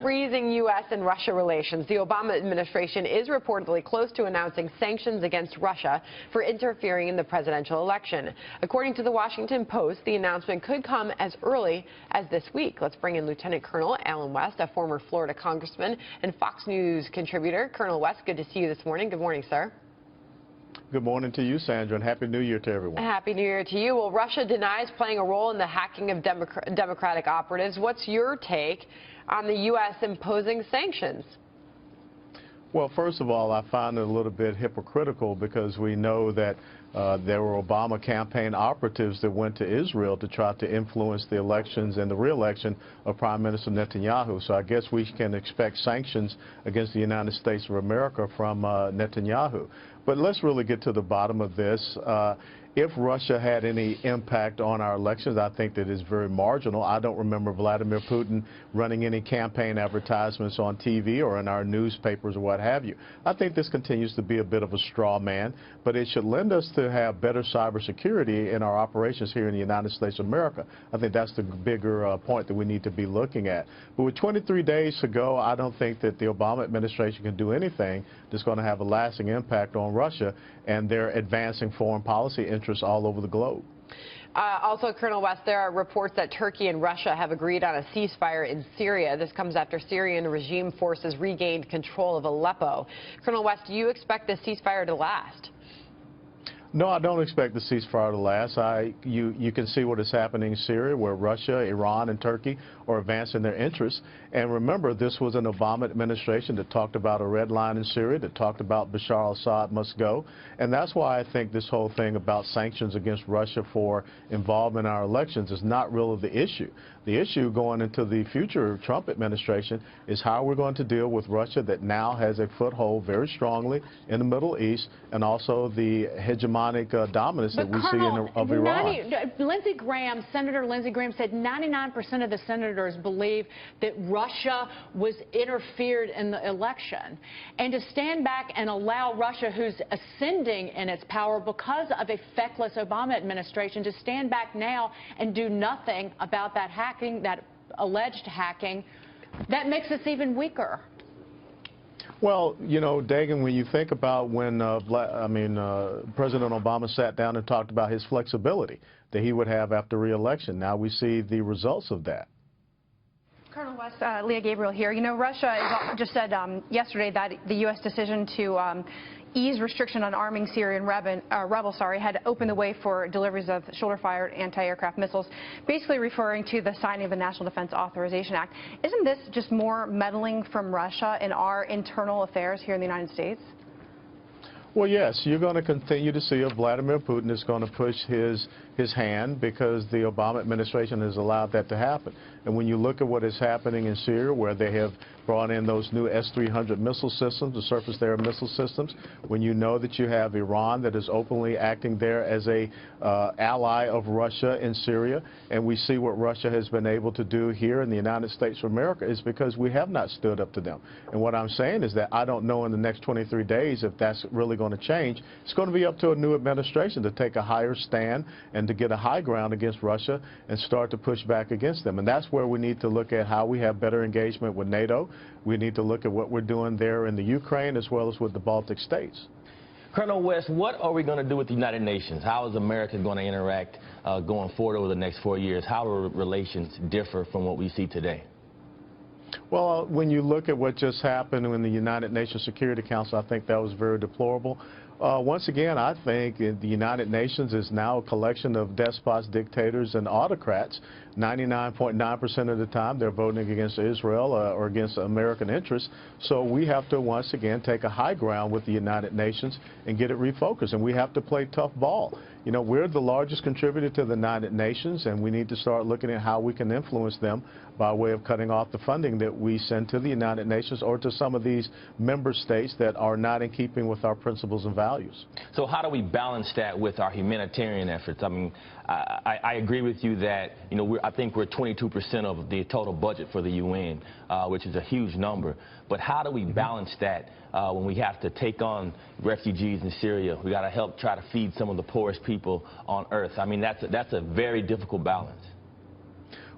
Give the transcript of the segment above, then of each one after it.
freezing U.S. and Russia relations. The Obama administration is reportedly close to announcing sanctions against Russia for interfering in the presidential election. According to the Washington Post, the announcement could come as early as this week. Let's bring in Lieutenant Colonel Alan West, a former Florida congressman and Fox News contributor. Colonel West, good to see you this morning. Good morning, sir. Good morning to you, Sandra, and Happy New Year to everyone. Happy New Year to you. Well, Russia denies playing a role in the hacking of Democratic operatives. What's your take on the U.S. imposing sanctions? Well, first of all, I find it a little bit hypocritical because we know that there were Obama campaign operatives that went to Israel to try to influence the elections and the re-election of Prime Minister Netanyahu. So I guess we can expect sanctions against the United States of America from Netanyahu. But let's really get to the bottom of this. If Russia had any impact on our elections, I think that is very marginal. I don't remember Vladimir Putin running any campaign advertisements on TV or in our newspapers or what have you. I think this continues to be a bit of a straw man, but it should lend us to have better cybersecurity in our operations here in the United States of America. I think that's the bigger point that we need to be looking at. But with 23 days to go, I don't think that the Obama administration can do anything that's going to have a lasting impact on Russia and their advancing foreign policy interests all over the globe. Also, Colonel West, there are reports that Turkey and Russia have agreed on a ceasefire in Syria. This comes after Syrian regime forces regained control of Aleppo. Colonel West, do you expect this ceasefire to last? No, I don't expect the ceasefire to last. You can see what is happening in Syria, where Russia, Iran, and Turkey are advancing their interests. And remember, this was an Obama administration that talked about a red line in Syria, that talked about Bashar al-Assad must go. And that's why I think this whole thing about sanctions against Russia for involvement in our elections is not really the issue. The issue going into the future Trump administration is how we're going to deal with Russia that now has a foothold very strongly in the Middle East and also the hegemonic dominance that we see of Iran. Lindsey Graham, Senator Lindsey Graham said 99% of the senators believe that Russia was interfered in the election. And to stand back and allow Russia, who's ascending in its power because of a feckless Obama administration, to stand back now and do nothing about that hacking, that alleged hacking, that makes us even weaker. Well, you know, Dagan, when you think about when President Obama sat down and talked about his flexibility that he would have after re-election, now we see the results of that. Colonel West, Leah Gabriel here. You know, Russia just said yesterday that the U.S. decision to ease restriction on arming Syrian rebels had opened the way for deliveries of shoulder-fired anti-aircraft missiles, basically referring to the signing of the National Defense Authorization Act. Isn't this just more meddling from Russia in our internal affairs here in the United States? Well, yes, you're going to continue to see Vladimir Putin is going to push his hand because the Obama administration has allowed that to happen. And when you look at what is happening in Syria, where they have brought in those new S-300 missile systems, the surface-to-air missile systems, when you know that you have Iran that is openly acting there as a ally of Russia in Syria, and we see what Russia has been able to do here in the United States of America, is because we have not stood up to them. And what I'm saying is that I don't know in the next 23 days if that's really going to change. It's going to be up to a new administration to take a higher stand and to get a high ground against Russia and start to push back against them. And that's where we need to look at how we have better engagement with NATO. We need to look at what we're doing there in the Ukraine as well as with the Baltic states. Colonel West, what are we going to do with the United Nations? How is America going to interact going forward over the next 4 years? How do relations differ from what we see today? Well, when you look at what just happened in the United Nations Security Council, I think that was very deplorable. Once again, I think the United Nations is now a collection of despots, dictators, and autocrats. 99.9% of the time they're voting against Israel or against American interests. So we have to once again take a high ground with the United Nations and get it refocused. And we have to play tough ball. You know, we're the largest contributor to the United Nations, and we need to start looking at how we can influence them by way of cutting off the funding that we send to the United Nations or to some of these member states that are not in keeping with our principles and values. So how do we balance that with our humanitarian efforts? I mean, I agree with you that, you know, I think we're 22% of the total budget for the UN, which is a huge number. But how do we balance that when we have to take on refugees in Syria? We got to help try to feed some of the poorest people on earth. I mean, that's a very difficult balance.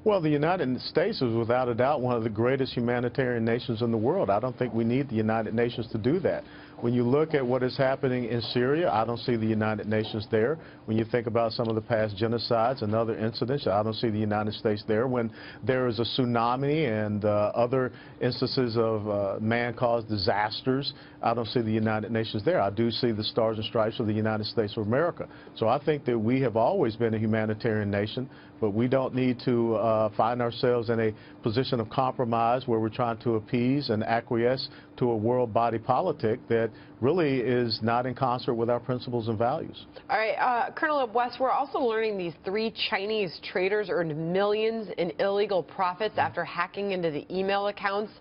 Well, the United States is without a doubt one of the greatest humanitarian nations in the world. I don't think we need the United Nations to do that. When you look at what is happening in Syria, I don't see the United Nations there. When you think about some of the past genocides and other incidents, I don't see the United States there. When there is a tsunami and other instances of man-caused disasters, I don't see the United Nations there. I do see the Stars and Stripes of the United States of America. So I think that we have always been a humanitarian nation, but we don't need to find ourselves in a position of compromise where we're trying to appease and acquiesce to a world body politic that really is not in concert with our principles and values. All right, Colonel West, we're also learning these 3 Chinese traders earned millions in illegal profits after hacking into the email accounts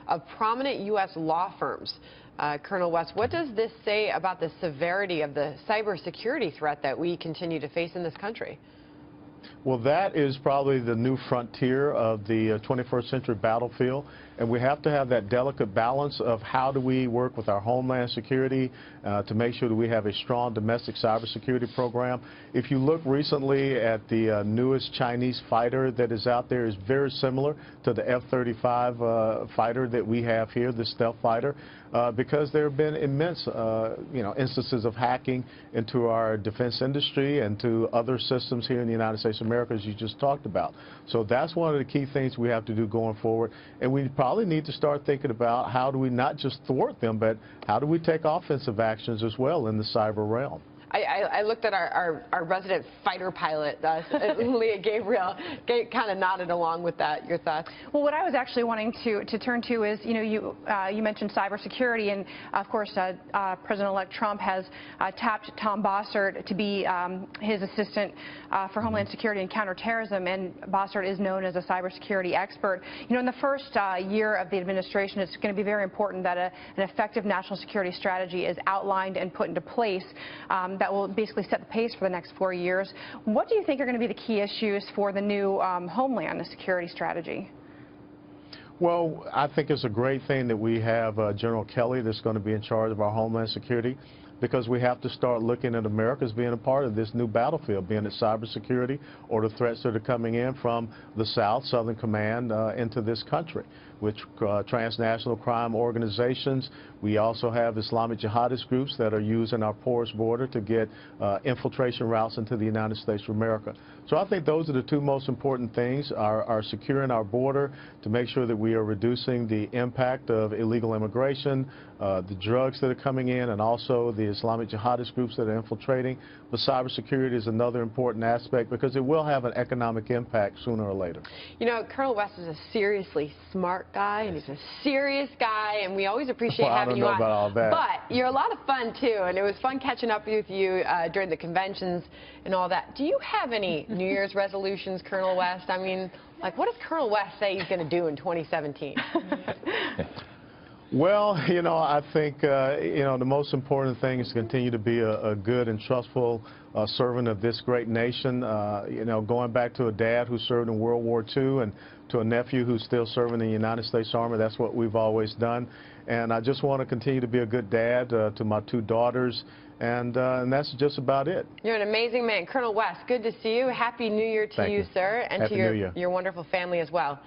of prominent U.S. law firms. Colonel West, what does this say about the severity of the cybersecurity threat that we continue to face in this country? Well, that is probably the new frontier of the 21st century battlefield, and we have to have that delicate balance of how do we work with our homeland security to make sure that we have a strong domestic cybersecurity program. If you look recently at the newest Chinese fighter that is out there, is very similar to the F-35 fighter that we have here, the stealth fighter, because there have been immense instances of hacking into our defense industry and to other systems here in the United States of America, as you just talked about. So that's one of the key things we have to do going forward. And we probably need to start thinking about how do we not just thwart them, but how do we take offensive actions as well in the cyber realm. I looked at our resident fighter pilot, Leah Gabriel, kind of nodded along with that. Your thoughts? Well, what I was actually wanting to turn to is, you mentioned cybersecurity, and of course, President-elect Trump has tapped Tom Bossert to be his assistant for Homeland Security and counterterrorism, and Bossert is known as a cybersecurity expert. In the first year of the administration, it's going to be very important that an effective national security strategy is outlined and put into place that will basically set the pace for the next 4 years. What do you think are going to be the key issues for the new Homeland Security strategy? Well, I think it's a great thing that we have General Kelly that's going to be in charge of our Homeland Security, because we have to start looking at America as being a part of this new battlefield, being it cybersecurity or the threats that are coming in from the South, Southern Command, into this country, with transnational crime organizations. We also have Islamic jihadist groups that are using our porous border to get infiltration routes into the United States of America. So I think those are the 2 most important things, are securing our border to make sure that we are reducing the impact of illegal immigration, the drugs that are coming in, and also the Islamic jihadist groups that are infiltrating. But cybersecurity is another important aspect because it will have an economic impact sooner or later. Colonel West is a seriously smart guy, and he's a serious guy, and we always appreciate having you on. I don't know about all that. But you're a lot of fun, too, and it was fun catching up with you during the conventions and all that. Do you have any New Year's resolutions, Colonel West? I mean, like, what does Colonel West say he's going to do in 2017? Well, I think, the most important thing is to continue to be a good and trustful servant of this great nation. Going back to a dad who served in World War II and to a nephew who's still serving in the United States Army, that's what we've always done. And I just want to continue to be a good dad to my 2 daughters. And that's just about it. You're an amazing man. Colonel West, good to see you. Happy New Year to you, sir, and to your wonderful family as well.